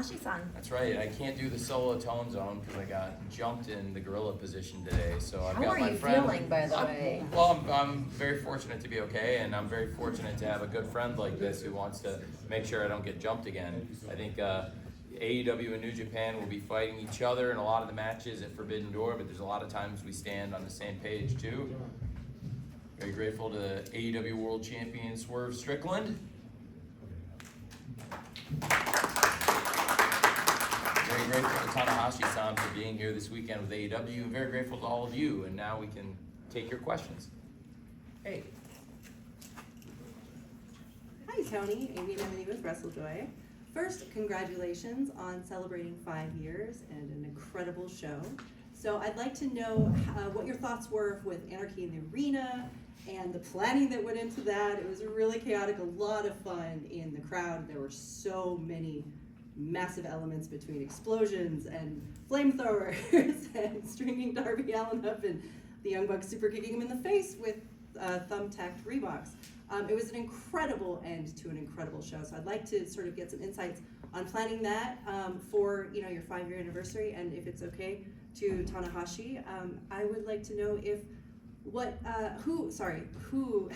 Tanahashi-san. That's right. I can't do the solo tone zone because I got jumped in the gorilla position today. So I've got my friend. How are you feeling, by the way? Well, I'm very fortunate to be okay, and I'm very fortunate to have a good friend like this who wants to make sure I don't get jumped again. I think AEW and New Japan will be fighting each other in a lot of the matches at Forbidden Door, but there's a lot of times we stand on the same page too. Very grateful to AEW World Champion Swerve Strickland. Very grateful to Tanahashi-san for being here this weekend with AEW, and very grateful to all of you. And now we can take your questions. Hey. Hi, Tony. Amy Nemedy with WrestleJoy. First, congratulations on celebrating 5 years and an incredible show. So I'd like to know what your thoughts were with Anarchy in the Arena and the planning that went into that. It was really chaotic, a lot of fun in the crowd. There were so many massive elements between explosions and flamethrowers and stringing Darby Allin up and the Young Bucks super kicking him in the face with thumbtacked Reeboks. It was an incredible end to an incredible show. So I'd like to sort of get some insights on planning that for your 5-year anniversary, and if it's okay to Tanahashi, I would like to know who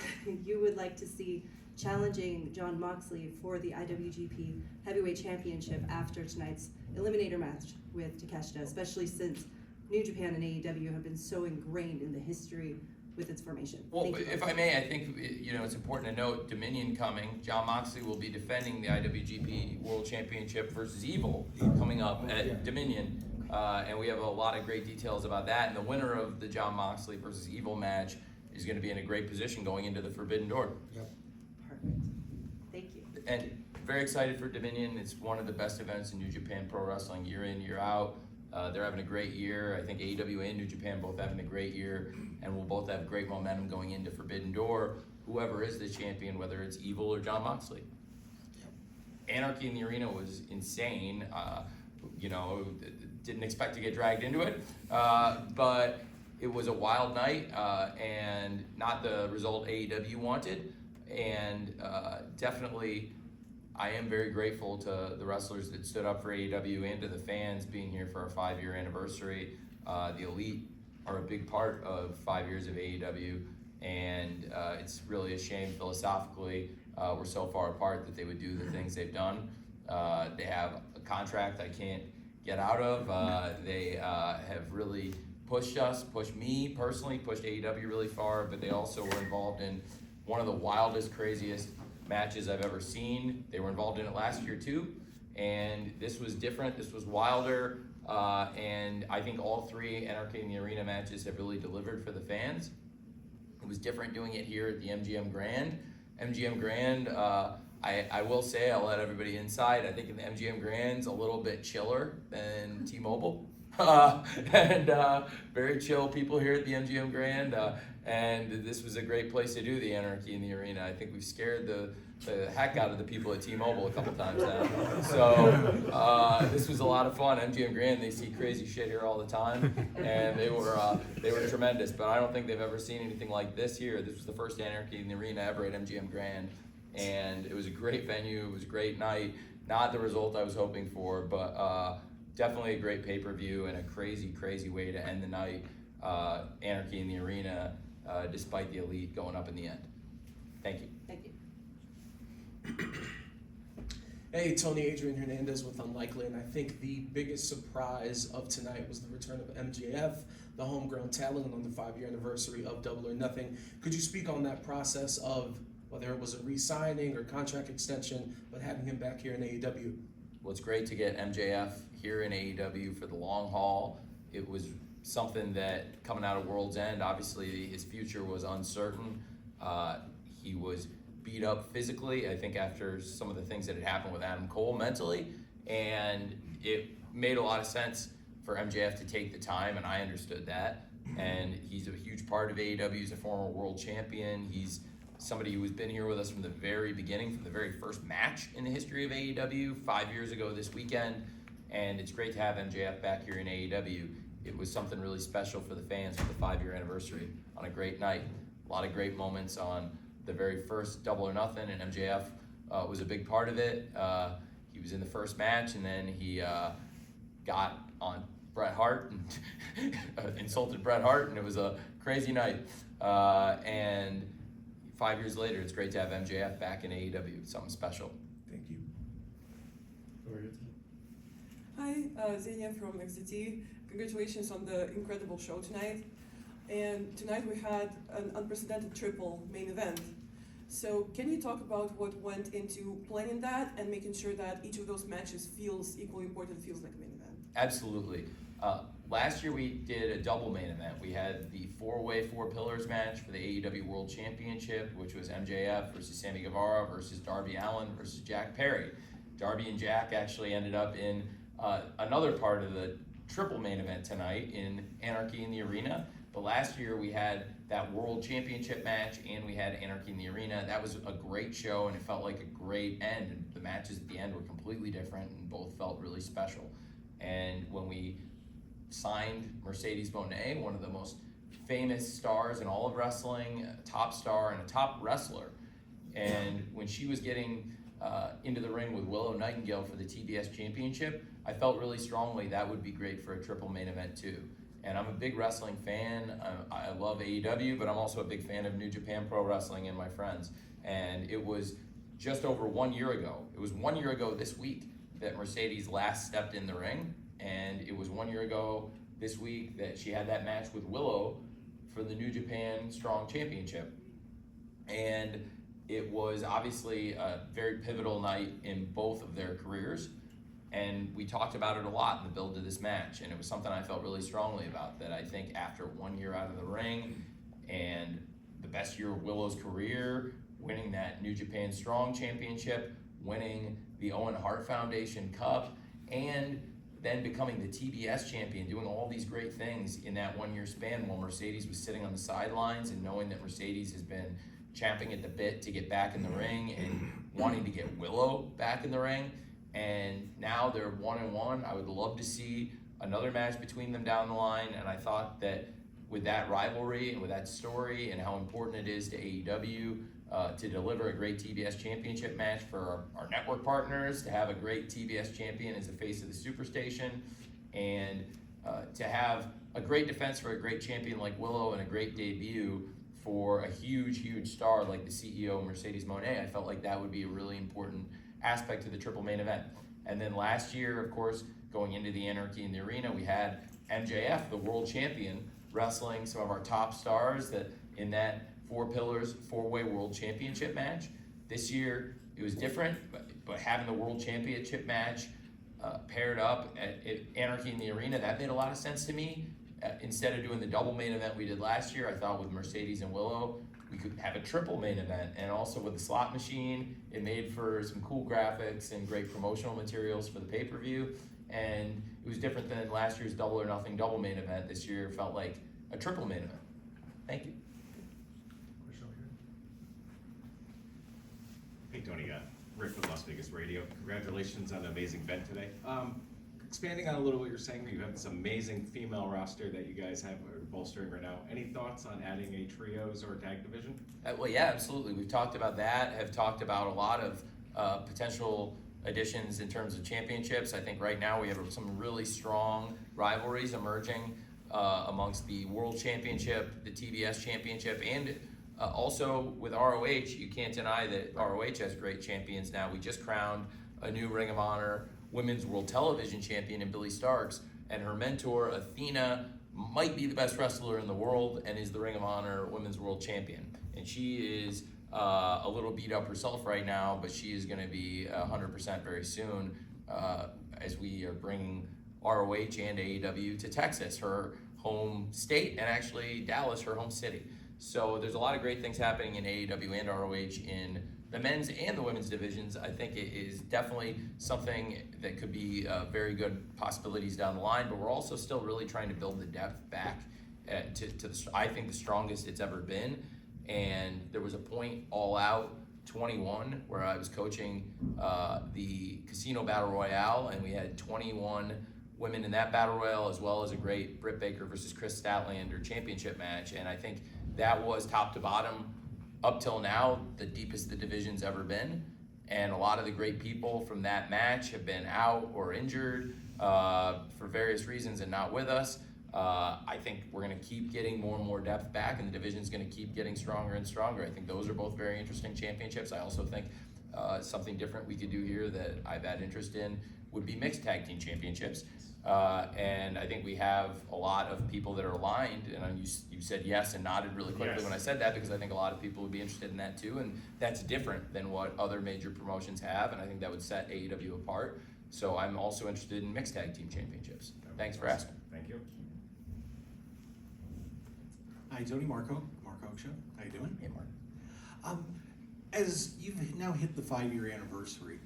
you would like to see challenging Jon Moxley for the IWGP Heavyweight Championship after tonight's Eliminator match with Takeshita, especially since New Japan and AEW have been so ingrained in the history with its formation. Well, if I may, I think it's important to note Dominion coming. Jon Moxley will be defending the IWGP World Championship versus Evil coming up at Dominion. And we have a lot of great details about that. And the winner of the Jon Moxley versus Evil match is going to be in a great position going into the Forbidden Door. Yep. Perfect. Thank you. And very excited for Dominion. It's one of the best events in New Japan Pro Wrestling year in, year out. They're having a great year. I think AEW and New Japan both having a great year, and we'll both have great momentum going into Forbidden Door, whoever is the champion, whether it's Evil or Jon Moxley. Anarchy in the Arena was insane. Didn't expect to get dragged into it, but it was a wild night and not the result AEW wanted. And definitely, I am very grateful to the wrestlers that stood up for AEW and to the fans being here for our 5-year anniversary. The Elite are a big part of 5 years of AEW, and it's really a shame philosophically we're so far apart that they would do the things they've done. They have a contract I can't get out of. They have really pushed me personally, pushed AEW really far, but they also were involved in one of the wildest, craziest matches I've ever seen. They were involved in it last year too, and this was different, this was wilder, and I think all 3 Anarchy in the Arena matches have really delivered for the fans. It was different doing it here at the MGM Grand. MGM Grand, I will say, I'll let everybody inside, I think in the MGM Grand's a little bit chiller than T-Mobile. And very chill people here at the MGM Grand, and this was a great place to do the Anarchy in the Arena. I think we've scared the heck out of the people at T-Mobile a couple times now. So this was a lot of fun. MGM Grand, they see crazy shit here all the time, and they were tremendous. But I don't think they've ever seen anything like this here. This was the first Anarchy in the Arena ever at MGM Grand, and it was a great venue. It was a great night. Not the result I was hoping for, but definitely a great pay-per-view and a crazy, crazy way to end the night. Anarchy in the Arena, despite the Elite going up in the end. Thank you. Thank you. Hey, Tony, Adrian Hernandez with Unlikely, and I think the biggest surprise of tonight was the return of MJF, the homegrown talent on the 5-year anniversary of Double or Nothing. Could you speak on that process of whether it was a re-signing or contract extension, but having him back here in AEW? Well, it's great to get MJF here in AEW for the long haul. It was something that coming out of World's End, obviously his future was uncertain. He was beat up physically, I think after some of the things that had happened with Adam Cole mentally, and it made a lot of sense for MJF to take the time, and I understood that. And he's a huge part of AEW. He's a former world champion. He's somebody who has been here with us from the very beginning, from the very first match in the history of AEW 5 years ago this weekend. And it's great to have MJF back here in AEW. It was something really special for the fans for the 5-year anniversary on a great night. A lot of great moments on the very first Double or Nothing, and MJF was a big part of it. He he was in the first match, and then he got on Bret Hart and insulted Bret Hart, and it was a crazy night. And 5 years later, it's great to have MJF back in AEW. It's something special. Thank you. Hi, Xenia from XDT. Congratulations on the incredible show tonight. And tonight we had an unprecedented triple main event. So can you talk about what went into planning that and making sure that each of those matches feels equally important, feels like a main event? Absolutely. Last year we did a double main event. We had the four-way, four pillars match for the AEW World Championship, which was MJF versus Sammy Guevara versus Darby Allin versus Jack Perry. Darby and Jack actually ended up in another part of the triple main event tonight in Anarchy in the Arena. But last year we had that World Championship match and we had Anarchy in the Arena. That was a great show and it felt like a great end. And the matches at the end were completely different and both felt really special. And when we signed Mercedes Moné, one of the most famous stars in all of wrestling, a top star and a top wrestler, and when she was getting into the ring with Willow Nightingale for the TBS Championship, I felt really strongly that would be great for a triple main event too. And I'm a big wrestling fan. I love AEW, but I'm also a big fan of New Japan Pro Wrestling and my friends. And it was just over 1 year ago. It was 1 year ago this week that Mercedes last stepped in the ring. And it was 1 year ago this week that she had that match with Willow for the New Japan Strong Championship. And it was obviously a very pivotal night in both of their careers. And we talked about it a lot in the build to this match. And it was something I felt really strongly about, that I think after 1 year out of the ring and the best year of Willow's career, winning that New Japan Strong Championship, winning the Owen Hart Foundation Cup, and then becoming the TBS champion, doing all these great things in that 1 year span while Mercedes was sitting on the sidelines, and knowing that Mercedes has been champing at the bit to get back in the ring and wanting to get Willow back in the ring. And now they're 1-1. I would love to see another match between them down the line. And I thought that with that rivalry and with that story and how important it is to AEW to deliver a great TBS championship match for our network partners, to have a great TBS champion as the face of the Superstation, and to have a great defense for a great champion like Willow and a great debut for a huge star like the CEO Mercedes Moné, I felt like that would be a really important aspect to the triple main event. And then last year, of course, going into the Anarchy in the Arena, we had MJF, the world champion, wrestling some of our top stars that in that four pillars, four-way world championship match. This year, it was different, but having the world championship match paired up at Anarchy in the Arena, that made a lot of sense to me. Instead of doing the double main event we did last year, I thought with Mercedes and Willow, we could have a triple main event. And also with the slot machine, it made for some cool graphics and great promotional materials for the pay-per-view. And it was different than last year's Double or Nothing double main event. This year felt like a triple main event. Thank you. Hey Tony, Rick with Las Vegas Radio. Congratulations on an amazing event today. Expanding on a little what you're saying, you have this amazing female roster that you guys have bolstering right now. Any thoughts on adding a trios or tag division? Well, yeah, absolutely. We've talked about that, have talked about a lot of potential additions in terms of championships. I think right now we have some really strong rivalries emerging amongst the World Championship, the TBS Championship, and also with ROH. You can't deny that ROH has great champions now. We just crowned a new Ring of Honor Women's World Television Champion in Billie Starkz, and her mentor, Athena, might be the best wrestler in the world and is the Ring of Honor Women's World Champion. And she is a little beat up herself right now, but she is going to be 100% very soon as we are bringing ROH and AEW to Texas, her home state, and actually Dallas, her home city. So there's a lot of great things happening in AEW and ROH in the men's and the women's divisions. I think it is definitely something that could be very good possibilities down the line, but we're also still really trying to build the depth back to I think the strongest it's ever been. And there was a point All Out 21 where I was coaching the Casino Battle Royale, and we had 21 women in that Battle Royale, as well as a great Britt Baker versus Chris Statlander championship match. And I think that was top to bottom, up till now, the deepest the division's ever been. and a lot of the great people from that match have been out or injured for various reasons and not with us. I think we're going to keep getting more and more depth back, and the division's going to keep getting stronger and stronger. I think those are both very interesting championships. I also think something different we could do here that I've had interest in would be mixed tag team championships. And I think we have a lot of people that are aligned, and you said yes and nodded really quickly Yes. when I said that, because I think a lot of people would be interested in that too, and that's different than what other major promotions have, and I think that would set AEW apart. So I'm also interested in mixed tag team championships. Thanks for asking. Thank you. Hi, Tony Marco, Marco Show. How you doing? Hey, Mark. As you've now hit the 5-year anniversary,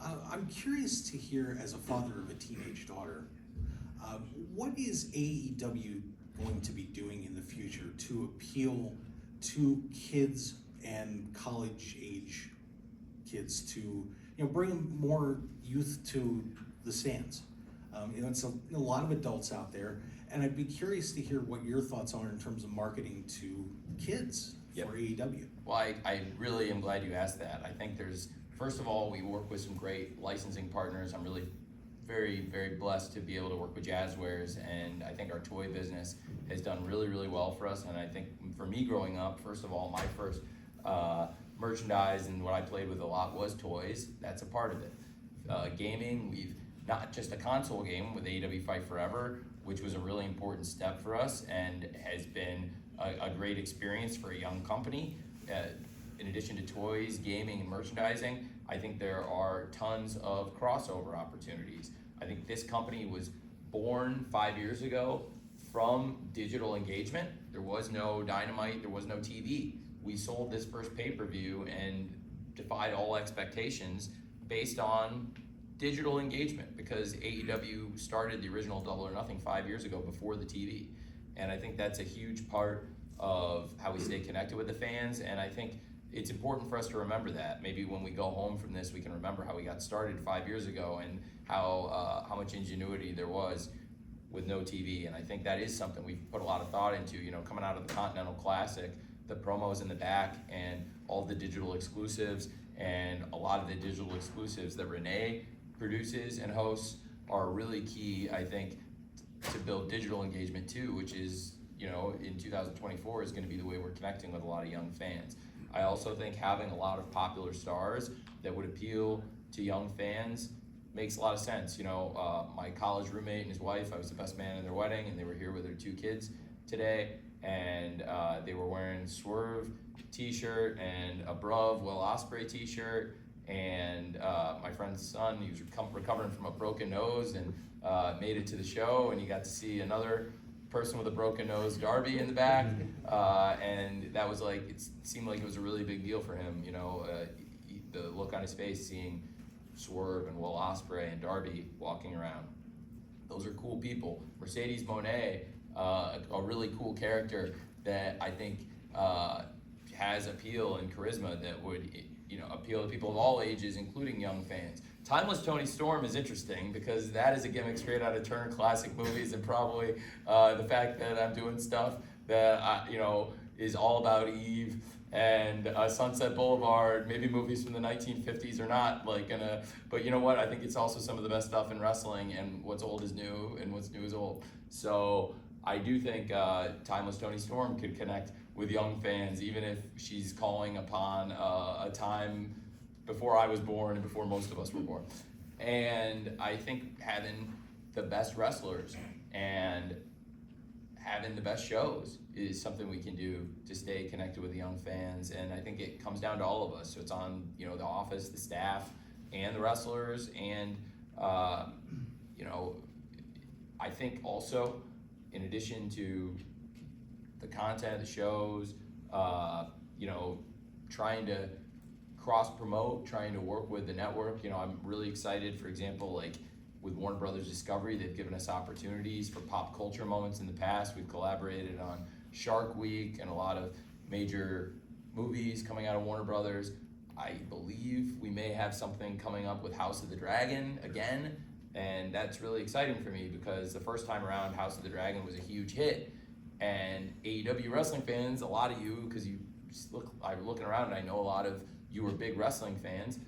I'm curious to hear, as a father of a teenage daughter, what is AEW going to be doing in the future to appeal to kids and college-age kids to, bring more youth to the stands? It's a lot of adults out there, and I'd be curious to hear what your thoughts are in terms of marketing to kids Yep. for AEW. Well, I really am glad you asked that. I think first of all, we work with some great licensing partners. I'm really very, very blessed to be able to work with Jazzwares, and I think our toy business has done really, really well for us. And I think for me growing up, first of all, my first merchandise and what I played with a lot was toys. That's a part of it. Gaming, we've not just a console game with AEW Fight Forever, which was a really important step for us and has been a great experience for a young company. In addition to toys, gaming, and merchandising, I think there are tons of crossover opportunities. I think this company was born 5 years ago from digital engagement. There was no Dynamite, there was no TV. We sold this first pay-per-view and defied all expectations based on digital engagement, because AEW started the original Double or Nothing 5 years ago before the TV. And I think that's a huge part of how we stay connected with the fans, and I think it's important for us to remember that. Maybe when we go home from this, we can remember how we got started 5 years ago and how much ingenuity there was with no TV. And I think that is something we've put a lot of thought into, coming out of the Continental Classic, the promos in the back and all the digital exclusives, and a lot of the digital exclusives that Renee produces and hosts are really key, I think, to build digital engagement too, which is, in 2024 is going to be the way we're connecting with a lot of young fans. I also think having a lot of popular stars that would appeal to young fans makes a lot of sense. My college roommate and his wife, I was the best man in their wedding, and they were here with their 2 kids today, and they were wearing Swerve t-shirt and a Bruv Will Ospreay t-shirt, and my friend's son, he was recovering from a broken nose and made it to the show, and you got to see another person with a broken nose, Darby, in the back, and that was it seemed like it was a really big deal for him, the look on his face seeing Swerve and Will Ospreay and Darby walking around. Those are cool people. Mercedes Moné, a really cool character that I think has appeal and charisma that would appeal to people of all ages, including young fans. Timeless Tony Storm is interesting because that is a gimmick straight out of Turner Classic Movies, and probably the fact that I'm doing stuff that is all about Eve and Sunset Boulevard, maybe movies from the 1950s are not but you know what? I think it's also some of the best stuff in wrestling, and what's old is new, and what's new is old. So I do think Timeless Tony Storm could connect with young fans, even if she's calling upon a time before I was born and before most of us were born. And I think having the best wrestlers and having the best shows is something we can do to stay connected with the young fans. And I think it comes down to all of us. So it's on the office, the staff, and the wrestlers. And I think also, in addition to the content, the shows, trying to cross-promote, trying to work with the network. I'm really excited, for example, with Warner Brothers Discovery, they've given us opportunities for pop culture moments in the past. We've collaborated on Shark Week and a lot of major movies coming out of Warner Brothers. I believe we may have something coming up with House of the Dragon again, and that's really exciting for me because the first time around, House of the Dragon was a huge hit, and AEW wrestling fans, a lot of you, because I'm looking around and I know a lot of you were big wrestling fans,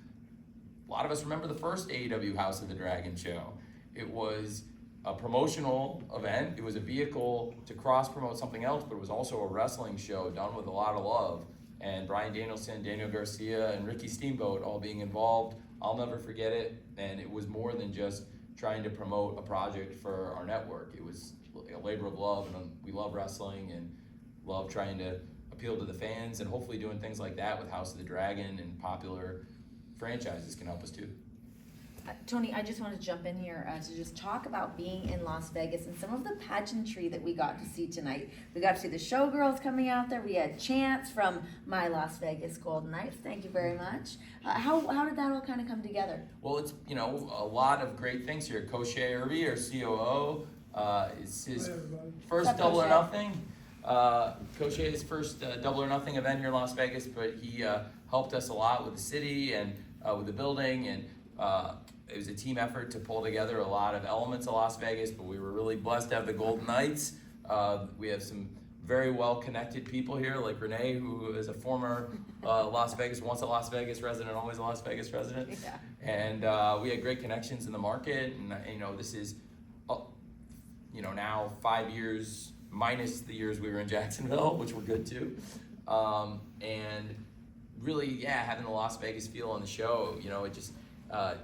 a lot of us remember the first AEW House of the Dragon show. It was a promotional event. It was a vehicle to cross-promote something else, but it was also a wrestling show done with a lot of love. And Bryan Danielson, Daniel Garcia, and Ricky Steamboat all being involved. I'll never forget it. And it was more than just trying to promote a project for our network. It was a labor of love, and we love wrestling and love trying to appeal to the fans, and hopefully doing things like that with House of the Dragon and popular franchises can help us too. Tony, I just want to jump in here to just talk about being in Las Vegas and some of the pageantry that we got to see tonight. We got to see the showgirls coming out there. We had chants from my Las Vegas Golden Knights. Thank you very much. How did that all kind of come together? Well, it's, you know, a lot of great things here. Koche Irby, our COO, it's his first What's up, Double or Koche? Nothing. Koche's first Double or Nothing event here in Las Vegas, but he helped us a lot with the city and with the building, and it was a team effort to pull together a lot of elements of Las Vegas, but we were really blessed to have the Golden Knights. We have some very well-connected people here, like Renee, who is a former once a Las Vegas resident, always a Las Vegas resident. Yeah. And we had great connections in the market, and you know, this is, you know, now 5 years minus the years we were in Jacksonville, which were good too. And really, yeah, having the Las Vegas feel on the show, you know, it just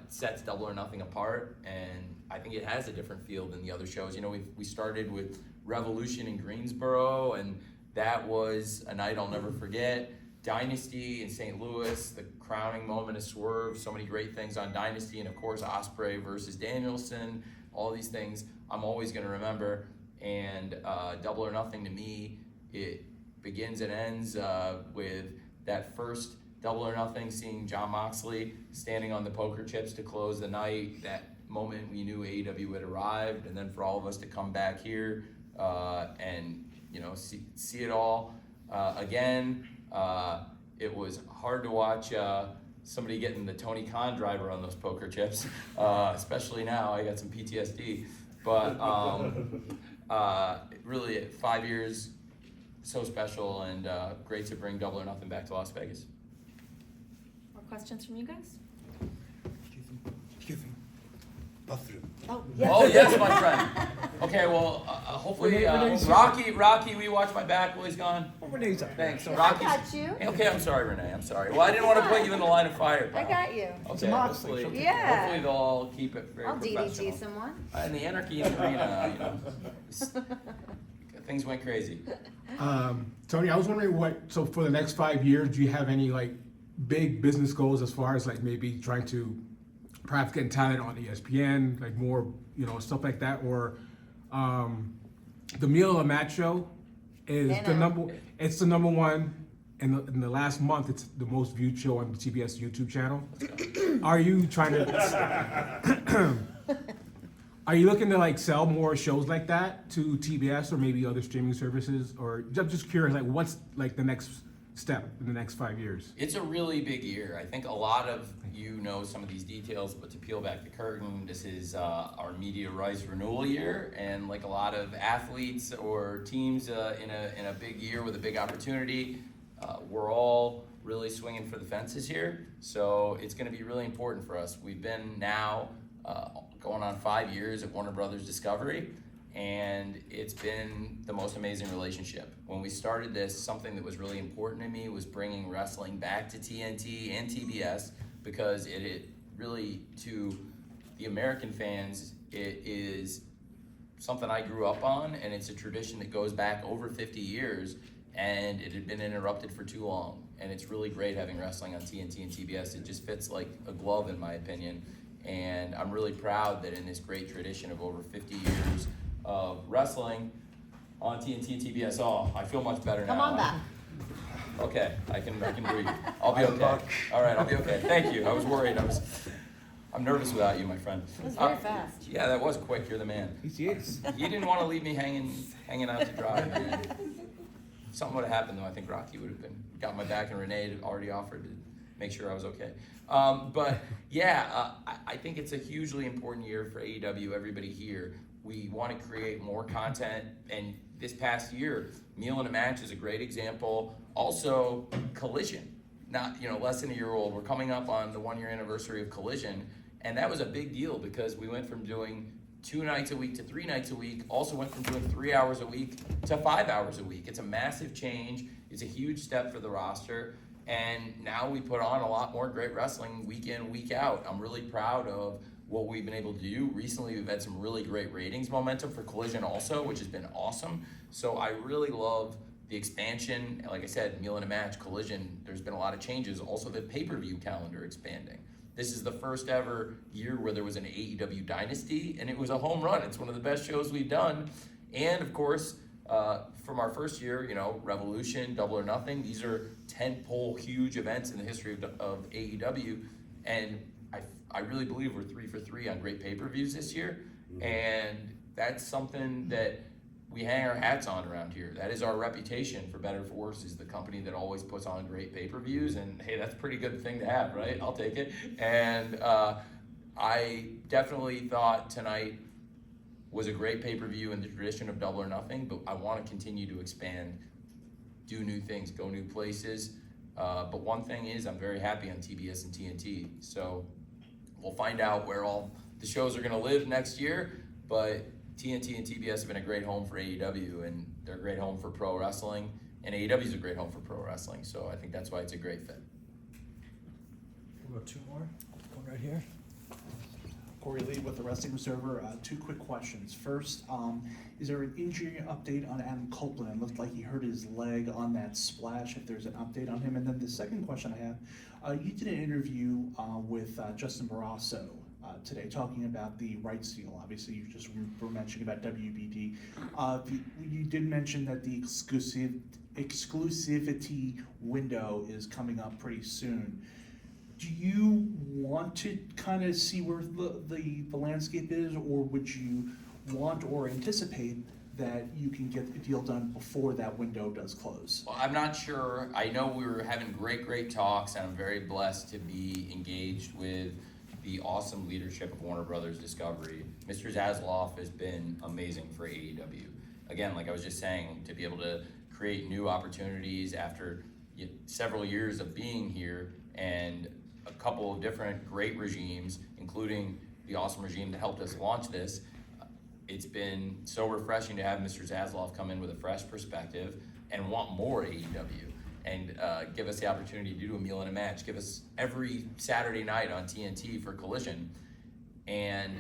sets Double or Nothing apart, and I think it has a different feel than the other shows. You know, we started with Revolution in Greensboro, and that was a night I'll never forget. Dynasty in St. Louis, the crowning moment of Swerve, so many great things on Dynasty, and of course Ospreay versus Danielson, all these things I'm always going to remember. And Double or Nothing, to me, it begins and ends with that first Double or Nothing, seeing Jon Moxley standing on the poker chips to close the night. That moment we knew AEW had arrived, and then for all of us to come back here and, you know, see it all again. It was hard to watch somebody getting the Tony Khan driver on those poker chips, especially now. I got some PTSD, but really 5 years, so special, and great to bring Double or Nothing back to Las Vegas. More questions from you guys? Excuse me. Bathroom. Oh, Oh yes, my friend. Okay, well, hopefully, Rocky, will you watch my back while he's gone? Renee's up. Thanks. So I Rocky's. got you. Okay, I'm sorry, Renee. I'm sorry. Well, I didn't want to put you in the line of fire. I pal. got you. Okay, Moxley. hopefully, Yeah. hopefully they'll all keep it very I'll professional. DDT someone. In the Anarchy in the arena, you know, things went crazy. Tony, I was wondering so for the next 5 years, do you have any like big business goals as far as like maybe trying to perhaps getting talent on ESPN, like more, you know, stuff like that, or the Meal of Matt show is it's the number one in the last month. It's the most viewed show on the TBS YouTube channel. Are you trying to are you looking to like sell more shows like that to TBS or maybe other streaming services? Or I'm just curious, like what's like the next step in the next 5 years? It's a really big year. I think a lot of you know some of these details, but to peel back the curtain, this is our media rights renewal year, and like a lot of athletes or teams in a big year with a big opportunity, we're all really swinging for the fences here. So it's going to be really important for us. We've been now going on 5 years at Warner Brothers Discovery, and it's been the most amazing relationship. When we started this, something that was really important to me was bringing wrestling back to TNT and TBS, because it really, to the American fans, it is something I grew up on, and it's a tradition that goes back over 50 years, and it had been interrupted for too long. And it's really great having wrestling on TNT and TBS. It just fits like a glove, in my opinion. And I'm really proud that in this great tradition of over 50 years of wrestling on TNT and TBS, I feel much better now. Come on back. Okay, I can breathe. I'll be okay. All right, I'll be okay. Thank you. I was worried. I'm nervous without you, my friend. It was very fast. Yeah, that was quick. You're the man. He is. You didn't want to leave me hanging out to dry, man. If something would have happened, though, I think Rocky would have got my back, and Renee had already offered to make sure I was okay. But yeah, I think it's a hugely important year for AEW, everybody here. We want to create more content, and this past year, Meal and a Match is a great example. Also, Collision. less than a year old. We're coming up on the 1-year anniversary of Collision, and that was a big deal because we went from doing 2 nights a week to 3 nights a week, also went from doing 3 hours a week to 5 hours a week. It's a massive change. It's a huge step for the roster. And now we put on a lot more great wrestling week in, week out. I'm really proud of what we've been able to do. Recently, we've had some really great ratings momentum for Collision also, which has been awesome. So I really love the expansion. Like I said, Meal in a Match, Collision, there's been a lot of changes. Also the pay-per-view calendar expanding. This is the first ever year where there was an AEW Dynasty, and it was a home run. It's one of the best shows we've done. And of course, from our first year, Revolution, Double or Nothing, these are tentpole huge events in the history of AEW. And I really believe we're 3 for 3 on great pay-per-views this year. And that's something that we hang our hats on around here. That is our reputation, for better or for worse, is the company that always puts on great pay-per-views, and hey, that's a pretty good thing to have, right? I'll take it. And I definitely thought tonight was a great pay-per-view in the tradition of Double or Nothing, but I want to continue to expand, do new things, go new places. But one thing is, I'm very happy on TBS and TNT, so we'll find out where all the shows are gonna live next year, but TNT and TBS have been a great home for AEW, and they're a great home for pro wrestling, and AEW is a great home for pro wrestling, so I think that's why it's a great fit. We'll go 2 more. One right here. Corey Lee with the Wrestling Observer. 2 quick questions. First, is there an injury update on Adam Copeland? It looked like he hurt his leg on that splash, if there's an update on him. And then the second question I have, you did an interview with Justin Barrasso today talking about the rights deal. Obviously, you just were mentioning about WBD. You did mention that the exclusivity window is coming up pretty soon. Do you want to kind of see where the landscape is, or would you want or anticipate that you can get the deal done before that window does close? Well, I'm not sure. I know we were having great talks, and I'm very blessed to be engaged with the awesome leadership of Warner Brothers Discovery. Mr. Zasloff has been amazing for AEW. Again, like I was just saying, to be able to create new opportunities after several years of being here, and a couple of different great regimes, including the awesome regime that helped us launch this. It's been so refreshing to have Mr. Zasloff come in with a fresh perspective and want more AEW, and give us the opportunity to do a Meal in a Match, give us every Saturday night on TNT for Collision. And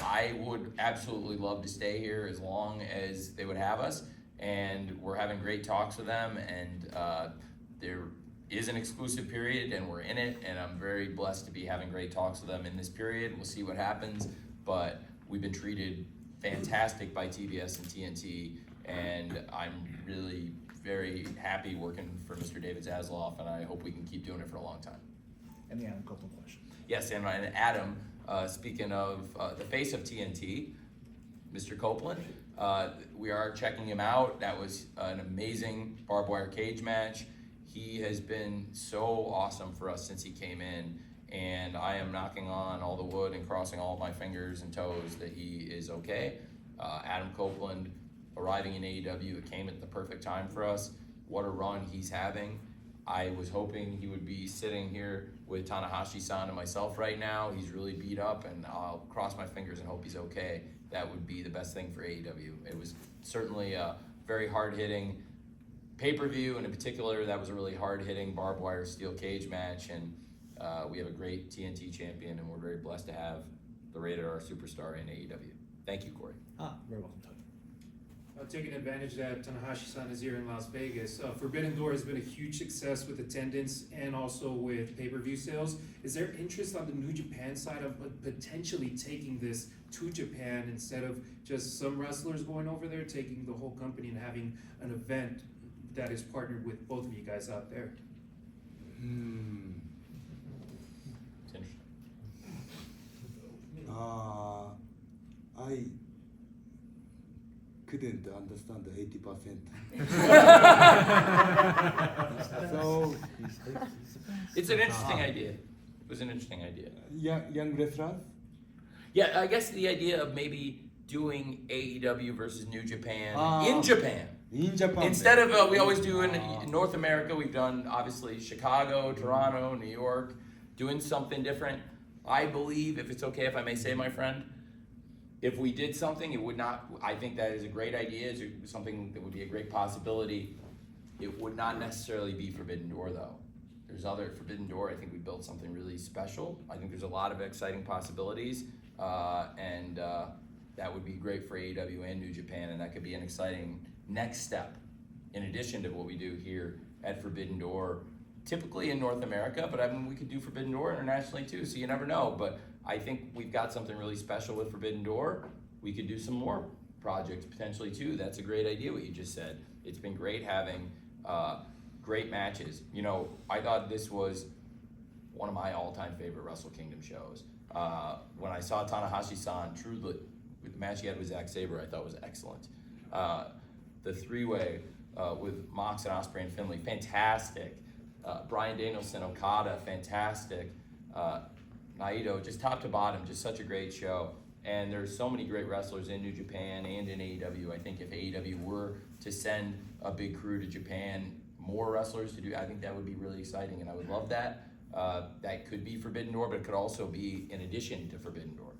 I would absolutely love to stay here as long as they would have us, and we're having great talks with them, and there is an exclusive period, and we're in it, and I'm very blessed to be having great talks with them in this period. We'll see what happens, but we've been treated fantastic by TBS and TNT, and I'm really very happy working for Mr. David Zasloff, and I hope we can keep doing it for a long time. And the Adam Copeland question. Yes, and Adam, speaking of the face of TNT, Mr. Copeland, we are checking him out. That was an amazing barbed wire cage match. He has been so awesome for us since he came in, and I am knocking on all the wood and crossing all of my fingers and toes that he is okay. Adam Copeland arriving in AEW, it came at the perfect time for us. What a run he's having. I was hoping he would be sitting here with Tanahashi-san and myself right now. He's really beat up, and I'll cross my fingers and hope he's okay. That would be the best thing for AEW. It was certainly a very hard-hitting pay-per-view, and in particular, that was a really hard-hitting barbed wire steel cage match, and we have a great TNT champion, and we're very blessed to have the Rated R superstar in AEW. Thank you, Corey. Very welcome, Tony. Taking advantage that Tanahashi-san is here in Las Vegas, Forbidden Door has been a huge success with attendance and also with pay-per-view sales. Is there interest on the New Japan side of potentially taking this to Japan instead of just some wrestlers going over there, taking the whole company and having an event that is partnered with both of you guys out there? It's interesting. I couldn't understand the 80%. So It's an interesting idea. It was an interesting idea. young wrestlers. Yeah, I guess the idea of maybe doing AEW versus New Japan Ah. in Japan. In Japan. Instead of, we always do in North America, we've done obviously Chicago, Toronto, New York, doing something different. I believe, if it's okay if I may say, my friend, if we did something, it would not, I think that is a great idea, is something that would be a great possibility. It would not necessarily be Forbidden Door though. There's other Forbidden Door, I think we built something really special. I think there's a lot of exciting possibilities, and that would be great for AEW and New Japan, and that could be an exciting next step in addition to what we do here at Forbidden Door, typically in North America, but I mean, we could do Forbidden Door internationally too, so you never know. But I think we've got something really special with Forbidden Door. We could do some more projects potentially too. That's a great idea what you just said. It's been great having great matches. You know, I thought this was one of my all-time favorite Wrestle Kingdom shows. When I saw Tanahashi-san, truly, with the match he had with Zack Sabre, I thought was excellent. The three-way with Mox and Ospreay and Finlay, fantastic. Bryan Danielson, Okada, fantastic. Naito, just top to bottom, just such a great show. And there's so many great wrestlers in New Japan and in AEW. I think if AEW were to send a big crew to Japan, more wrestlers to do, I think that would be really exciting, and I would love that. That could be Forbidden Door, but it could also be in addition to Forbidden Door.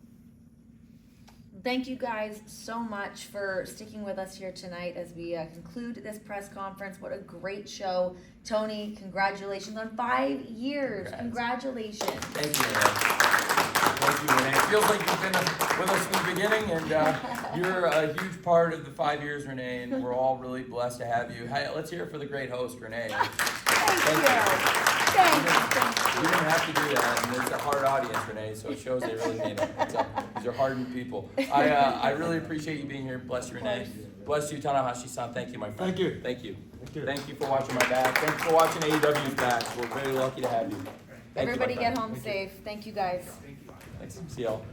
Thank you guys so much for sticking with us here tonight as we conclude this press conference. What a great show. Tony, congratulations on 5 years. Congrats. Congratulations. Thank you, Renee. Thank you, Renee. It feels like you've been with us from the beginning, and you're a huge part of the 5 years, Renee, and we're all really blessed to have you. Hey, let's hear it for the great host, Renee. Thank you. You didn't have to do that, and it's a hard audience, Renee, so it shows they really mean it. So, these are hardened people. I really appreciate you being here. Bless you, Renee. Bless you, Tanahashi-san. Thank you, my friend. Thank you. Thank you. Thank you. Thank you for watching my back. Thanks for watching AEW's back. We're very lucky to have you. Thank you, my Everybody friend. get home safe. Thank you guys. Thanks. See y'all.